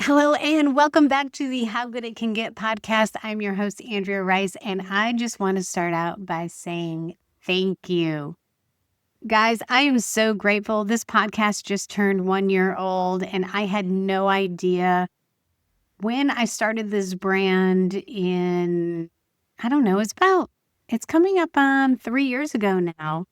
Hello and welcome back to the How Good It Can Get podcast. I'm your host, Andrea Rice, and I just want to start out by saying thank you. Guys, I am so grateful. This podcast just turned 1 year old, and I had no idea when I started this brand it's coming up on 3 years ago now.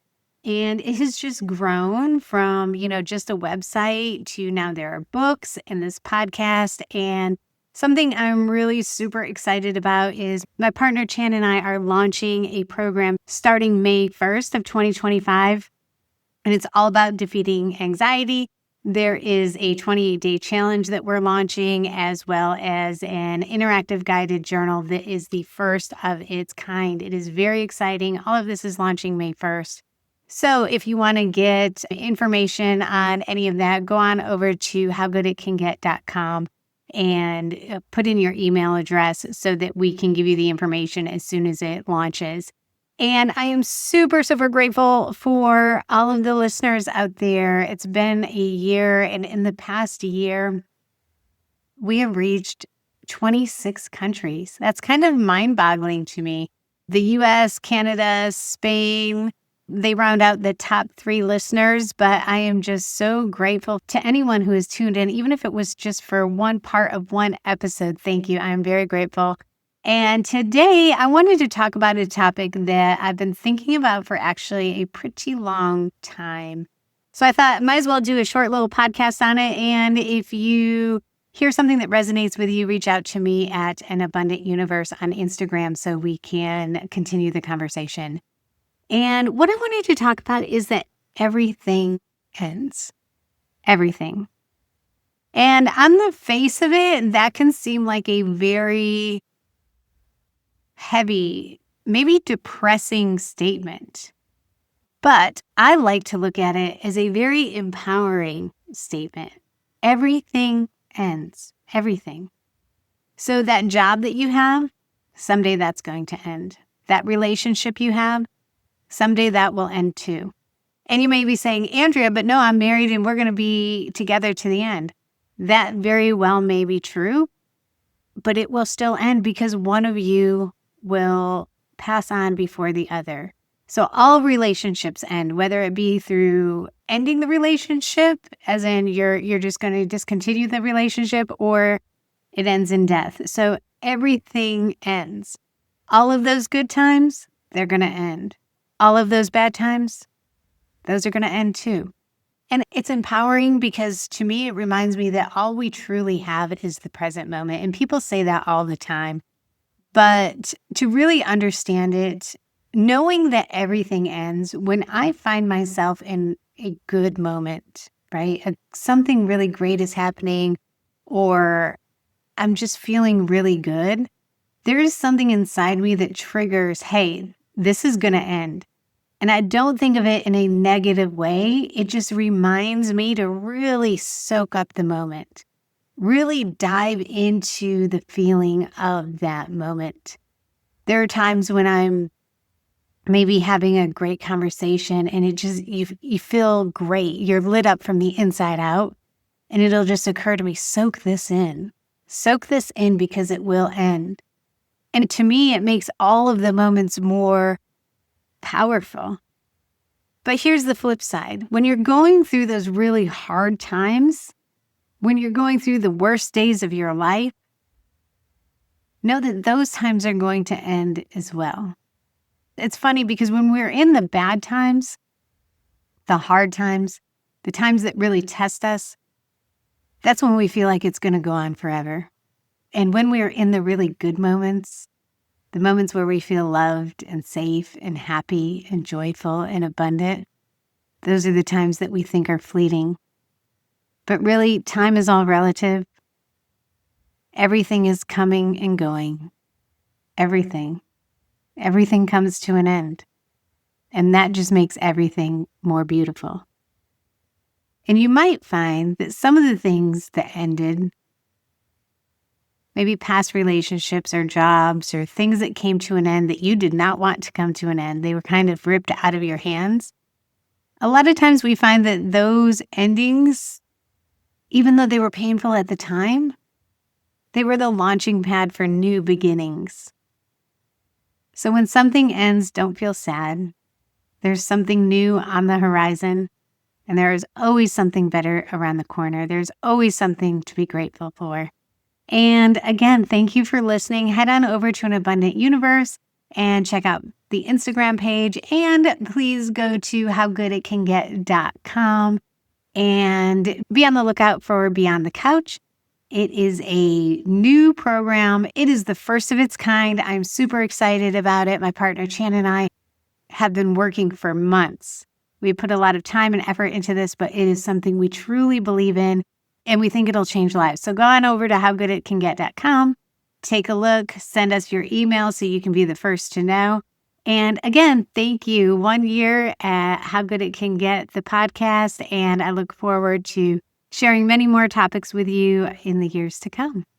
And it has just grown from, just a website to now there are books and this podcast. And something I'm really super excited about is my partner Chan and I are launching a program starting May 1st of 2025. And it's all about defeating anxiety. There is a 28-day challenge that we're launching, as well as an interactive guided journal that is the first of its kind. It is very exciting. All of this is launching May 1st. So if you want to get information on any of that, go on over to howgooditcanget.com and put in your email address so that we can give you the information as soon as it launches. And I am super, super grateful for all of the listeners out there. It's been a year, and in the past year, we have reached 26 countries. That's kind of mind-boggling to me. The US, Canada, Spain, they round out the top 3 listeners, but I am just so grateful to anyone who has tuned in, even if it was just for one part of one episode. Thank you. I am very grateful. And today I wanted to talk about a topic that I've been thinking about for actually a pretty long time. So I thought I might as well do a short little podcast on it. And if you hear something that resonates with you, reach out to me at An Abundant Universe on Instagram so we can continue the conversation. And what I wanted to talk about is that everything ends. Everything. And on the face of it, that can seem like a very heavy, maybe depressing statement. But I like to look at it as a very empowering statement. Everything ends. Everything. So that job that you have, someday that's going to end. That relationship you have, someday that will end too. And you may be saying, Andrea, but no, I'm married and we're going to be together to the end. That very well may be true, but it will still end because one of you will pass on before the other. So all relationships end, whether it be through ending the relationship, as in you're just going to discontinue the relationship, or it ends in death. So everything ends. All of those good times, they're going to end. All of those bad times, those are going to end too. And it's empowering because to me, it reminds me that all we truly have is the present moment. And people say that all the time. But to really understand it, knowing that everything ends, when I find myself in a good moment, right? Something really great is happening, or I'm just feeling really good, there is something inside me that triggers, hey, this is going to end. And I don't think of it in a negative way. It just reminds me to really soak up the moment, really dive into the feeling of that moment. There are times when I'm maybe having a great conversation and it just, you feel great. You're lit up from the inside out, and it'll just occur to me, soak this in. Soak this in because it will end. And to me, it makes all of the moments more powerful. But here's the flip side. When you're going through those really hard times, when you're going through the worst days of your life, know that those times are going to end as well. It's funny because when we're in the bad times, the hard times, the times that really test us, that's when we feel like it's going to go on forever. And when we're in the really good moments, the moments where we feel loved and safe and happy and joyful and abundant, those are the times that we think are fleeting. But really, time is all relative. Everything is coming and going. Everything. Everything comes to an end. And that just makes everything more beautiful. And you might find that some of the things that ended, maybe past relationships or jobs or things that came to an end that you did not want to come to an end, they were kind of ripped out of your hands. A lot of times we find that those endings, even though they were painful at the time, They were the launching pad for new beginnings. So when something ends, don't feel sad. There's something new on the horizon, and there is always something better around the corner. There's always something to be grateful for. And again, thank you for listening. Head on over to An Abundant Universe and check out the Instagram page. And please go to howgooditcanget.com and be on the lookout for Beyond the Couch. It is a new program. It is the first of its kind. I'm super excited about it. My partner Chan and I have been working for months. We put a lot of time and effort into this, but it is something we truly believe in, and we think it'll change lives. So go on over to howgooditcanget.com, take a look, send us your email so you can be the first to know. And again, thank you. 1 year at How Good It Can Get, the podcast, and I look forward to sharing many more topics with you in the years to come.